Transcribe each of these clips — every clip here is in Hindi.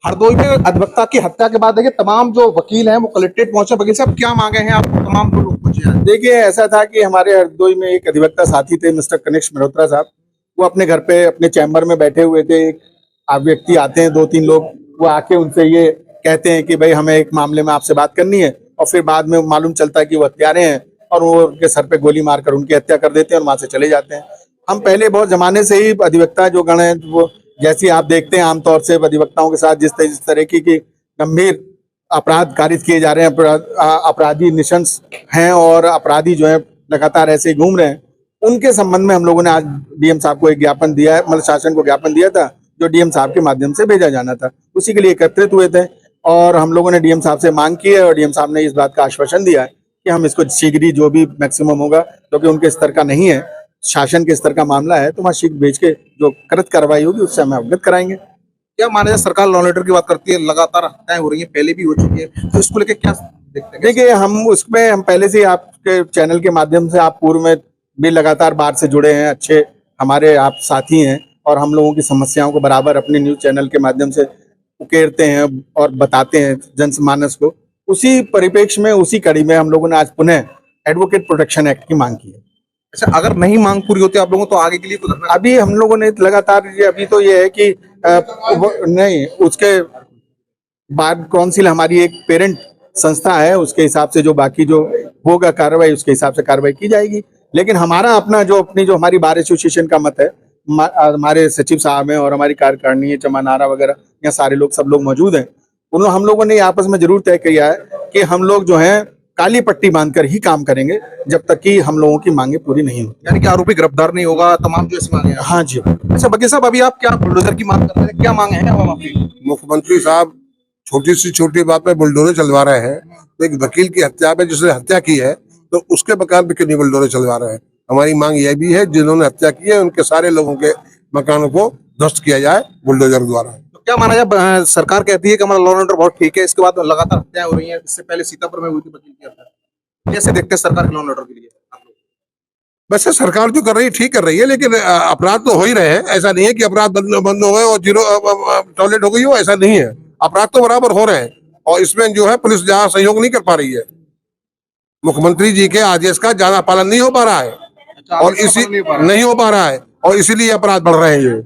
हरदोई में अधिवक्ता की हत्या के बाद देखिए तमाम जो वकील हैं वो कलेक्ट्रेट पहुंचे। वकील साहब क्या मांगे हैं आप तमाम जो लोग पहुंचे हैं? देखिए ऐसा था कि हमारे हरदोई में एक अधिवक्ता साथी थे मिस्टर कनिष्क मल्होत्रा साहब। वो अपने घर पे अपने चैम्बर में बैठे हुए थे। एक व्यक्ति आते हैं, दो तीन लोग, वो आके उनसे ये कहते हैं कि भाई हमें एक मामले में आपसे बात करनी है, और फिर बाद में मालूम चलता है कि वो हत्यारे हैं और वो उनके सर पे गोली मारकर उनकी हत्या कर देते हैं और वहां से चले जाते हैं। हम पहले बहुत जमाने से ही अधिवक्ता जो गण है वो, जैसी आप देखते हैं आमतौर से अधिवक्ताओं के साथ जिस तरह की गंभीर अपराध कारित किए जा रहे हैं, अपराधी निशंस हैं और अपराधी जो है लगातार ऐसे ही घूम रहे हैं, उनके संबंध में हम लोगों ने आज डीएम साहब को एक ज्ञापन दिया है, मतलब शासन को ज्ञापन दिया था, जो डीएम साहब के माध्यम से भेजा जाना था। उसी के लिए एकत्रित हुए थे और हम लोगों ने डीएम साहब से मांग की है और डीएम साहब ने इस बात का आश्वासन दिया है कि हम इसको शीघ्र ही जो भी मैक्सिमम होगा, क्योंकि उनके स्तर का नहीं है, शासन के स्तर का मामला है, तो वहाँ शीघ्र भेज के जो कृत कार्रवाई होगी उससे हम अवगत कराएंगे। क्या माना जाए, सरकार लॉ एंड ऑर्डर की बात करती है, लगातार हत्याएं हो रही हैं, पहले भी हो चुकी है, तो इसको लेकर क्या देखते हैं? देखिए हम पहले से आपके चैनल के माध्यम से आप पूर्व में भी लगातार बात से जुड़े हैं, अच्छे हमारे आप साथी हैं और हम लोगों की समस्याओं को बराबर अपने न्यूज चैनल के माध्यम से उकेरते हैं और बताते हैं जनमानस को। उसी परिप्रेक्ष्य में, उसी कड़ी में हम लोगों ने आज पुनः एडवोकेट प्रोटेक्शन एक्ट की मांग की है। अच्छा, अगर नहीं मांग पूरी होती आप लोगों तो आगे के लिए कुछ अभी हम लोगों ने लगातार अभी तो ये है कि नहीं, उसके बाद काउंसिल हमारी एक पेरेंट संस्था है, उसके हिसाब से जो बाकी जो होगा कार्रवाई उसके हिसाब से कार्रवाई की जाएगी। लेकिन हमारा अपना जो हमारी बार एसोसिएशन का मत है, हमारे सचिव साहब हैं और हमारी कार्यकारिणी है, चमानारा वगैरह, यहाँ सारे लोग सब लोग मौजूद हैं। हम लोगों ने आपस में जरूर तय किया है कि हम लोग जो है काली पट्टी बांधकर ही काम करेंगे जब तक कि हम लोगों की मांगे पूरी नहीं होती। यानी कि आरोपी गिरफ्तार नहीं होगा, तमाम जो ऐसी मांगे हैं। हाँ जी। अच्छा वकील साहब, अभी आप क्या बुलडोजर की मांग कर रहे हैं, क्या मांगे हैं अब आपकी? मुख्यमंत्री साहब छोटी सी छोटी बात पे बुलडोजर चलवा रहे हैं। तो एक वकील की हत्या पे जिसने हत्या की है तो उसके मकान पे क्यों बुलडोजर चलवा रहे हैं? हमारी मांग यह भी है जिन्होंने हत्या की है उनके सारे लोगों के मकानों को ध्वस्त किया जाए बुलडोजर द्वारा। तो क्या माना जाए, सरकार कहती है कि हमारा लॉ एंड ऑर्डर बहुत ठीक है, इसके बाद लगातार हत्याएं हो रही हैं, इससे पहले सीतापुर में हुई थी वकील की हत्या। कैसे देखते हैं सरकार के लॉ एंड ऑर्डर के लिए आप लोग? वैसे सरकार जो कर रही है ठीक कर रही है, लेकिन अपराध तो हो ही रहे हैं। ऐसा नहीं है कि अपराध बंद हो गए और जीरो टॉयलेट हो गई हो, ऐसा नहीं है। अपराध तो बराबर हो रहे हैं और इसमें जो है पुलिस जहाँ सहयोग नहीं कर पा रही है, मुख्यमंत्री जी के आदेश का ज्यादा पालन नहीं हो पा रहा है और इसी नहीं हो पा रहा है और इसीलिए अपराध बढ़ रहे हैं ये।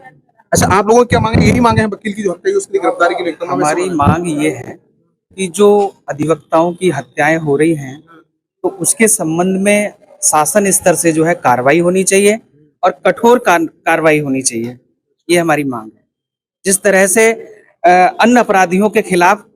अच्छा, आप लोगों की क्या मांगे? यही मांगे हैं वकील की जो हत्या हुई उसकी गिरफ्तारी के लिए? हमारी मांग ये है कि जो अधिवक्ताओं की हत्याएं हो रही हैं तो उसके संबंध में शासन स्तर से जो है कार्रवाई होनी चाहिए और कठोर कार्रवाई होनी चाहिए, ये हमारी मांग है। जिस तरह से अन्य अपराधियों के खिलाफ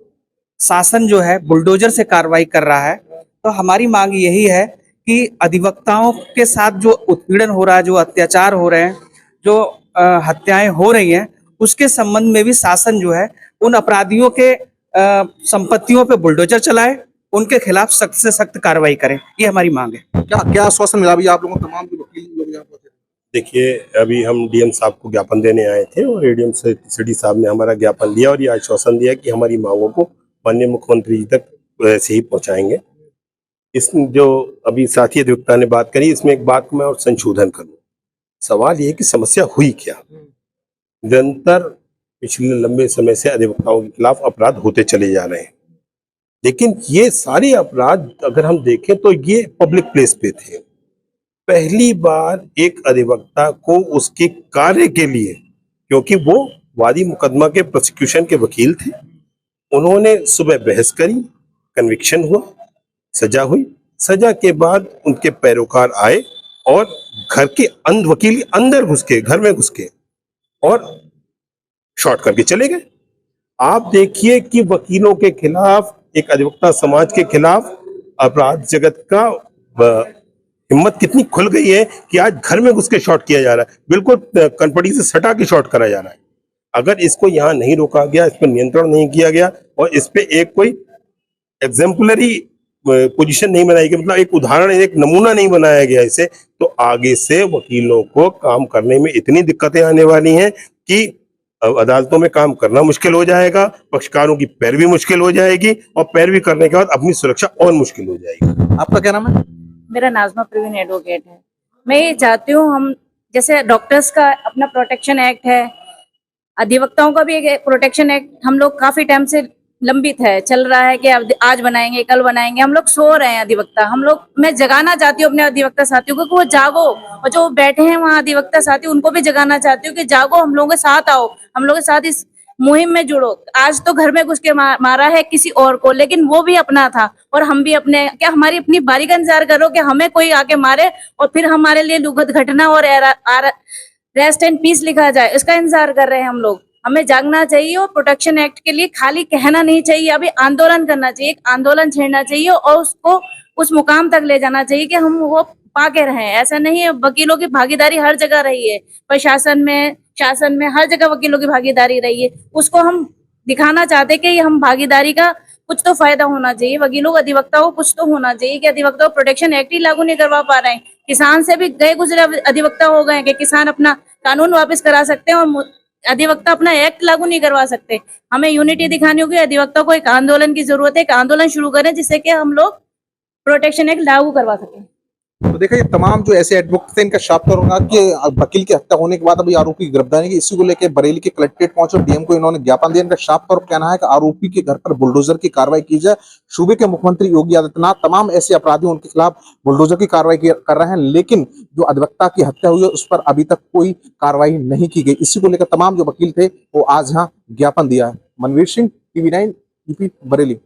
शासन जो है बुलडोजर से कार्रवाई कर रहा है, तो हमारी मांग यही है कि अधिवक्ताओं के साथ जो उत्पीड़न हो रहा है, जो अत्याचार हो रहे हैं, जो हत्याएं हो रही हैं, उसके संबंध में भी शासन जो है उन अपराधियों के संपत्तियों पे बुलडोजर चलाए, उनके खिलाफ सख्त से सख्त कार्रवाई करें, ये हमारी मांग है। क्या क्या आश्वासन मिला भी आप लोगों को, तमाम जो वकील लोग यहाँ पहुंचे? देखिए, अभी हम डीएम साहब को ज्ञापन देने आए थे और एडीएम सिटी साहब ने हमारा ज्ञापन लिया और ये आश्वासन दिया कि हमारी मांगों को माननीय मुख्यमंत्री जी तक वैसे ही पहुंचाएंगे। इस जो अभी साथी अधिवक्ता ने बात करी, इसमें एक बात को मैं और संशोधन करूं। सवाल ये है कि समस्या हुई क्या? निरंतर पिछले लंबे समय से अधिवक्ताओं के खिलाफ अपराध होते चले जा रहे हैं, लेकिन ये सारे अपराध अगर हम देखें तो ये पब्लिक प्लेस पे थे। पहली बार एक अधिवक्ता को उसके कार्य के लिए, क्योंकि वो वादी मुकदमा के प्रोसिक्यूशन के वकील थे, उन्होंने सुबह बहस करी, कन्विक्शन हुआ, सजा हुई। सजा के बाद उनके पैरोकार आए और घर के वकील अंदर घुस के, घर में घुस के और शॉर्ट करके चले गए। आप देखिए कि वकीलों के खिलाफ, एक अधिवक्ता समाज के खिलाफ अपराध जगत का हिम्मत कितनी खुल गई है कि आज घर में घुस के शॉट किया जा रहा है, बिल्कुल कनपटी से सटा के शॉट करा जा रहा है। अगर इसको यहाँ नहीं रोका गया, इस पर नियंत्रण नहीं किया गया और इस पे एक कोई एग्जाम्पलरी पोजीशन नहीं बनाई गई, मतलब एक उदाहरण, एक नमूना नहीं बनाया गया इसे, तो आगे से वकीलों को काम करने में इतनी दिक्कतें आने वाली हैं कि अदालतों में काम करना मुश्किल हो जाएगा, पक्षकारों की पैरवी मुश्किल हो जाएगी और पैरवी करने के बाद अपनी सुरक्षा और मुश्किल हो जाएगी। आपका क्या नाम है? मेरा नाजमा प्रवीण एडवोकेट है। मैं ये चाहती हूँ, हम जैसे डॉक्टर्स का अपना प्रोटेक्शन एक्ट है, अधिवक्ताओं का भी एक प्रोटेक्शन एक्ट हम लोग काफी टाइम से लंबित है, चल रहा है कि अब आज बनाएंगे कल बनाएंगे। हम लोग सो रहे हैं अधिवक्ता, हम लोग, मैं जगाना चाहती हूँ अपने अधिवक्ता साथियों को कि वो जागो, और जो बैठे हैं वहाँ अधिवक्ता साथी उनको भी जगाना चाहती हूँ कि जागो, हम लोगों के साथ आओ, हम लोगों के साथ इस मुहिम में जुड़ो। आज तो घर में घुस के मारा है किसी और को, लेकिन वो भी अपना था और हम भी अपने, क्या हमारी अपनी बारी का इंतजार करो कि हमें कोई आके मारे और फिर हमारे लिए दुखद घटना और रेस्ट एंड पीस लिखा जाए, इसका इंतजार कर रहे हैं हम लोग। हमें जागना चाहिए और प्रोटेक्शन एक्ट के लिए खाली कहना नहीं चाहिए, अभी आंदोलन करना चाहिए, एक आंदोलन छेड़ना चाहिए और उसको उस मुकाम तक ले जाना चाहिए कि हम वो पाके रहें। ऐसा नहीं है, वकीलों की भागीदारी हर जगह रही है, प्रशासन में, शासन में, हर जगह वकीलों की भागीदारी रही है। उसको हम दिखाना चाहते कि हम भागीदारी का कुछ तो फायदा होना चाहिए, वकीलों को, अधिवक्ताओं को कुछ तो होना चाहिए कि अधिवक्ताओं प्रोटेक्शन एक्ट ही लागू नहीं करवा पा रहे हैं। किसान से भी गए गुजरे अधिवक्ता हो गए कि किसान अपना कानून वापस करा सकते हैं और अधिवक्ता अपना एक्ट लागू नहीं करवा सकते। हमें यूनिटी दिखानी होगी, अधिवक्ता को एक आंदोलन की जरूरत है, एक आंदोलन शुरू करें जिससे कि हम लोग प्रोटेक्शन एक्ट लागू करवा सकें। तो देखिए ये तमाम जो ऐसे एडवोकेट थे इनका साफ तौर होगा कि वकील की हत्या होने के बाद अभी आरोपी की गिरफ्तारी की, इसी को लेकर बरेली के कलेक्ट्रेट पहुंचे, डीएम को इन्होंने ज्ञापन दिया। इनका साफ तौर पर कहना है कि आरोपी के घर पर बुलडोजर की कार्रवाई की जाए। सूबे के मुख्यमंत्री योगी आदित्यनाथ तमाम ऐसे अपराधियों उनके खिलाफ बुलडोजर की कार्रवाई कर रहे हैं, लेकिन जो अधिवक्ता की हत्या हुई है उस पर अभी तक कोई कार्रवाई नहीं की गई। इसी को लेकर तमाम जो वकील थे वो आज यहाँ ज्ञापन दिया है। Manveer Singh, TV9, UP, Bareilly.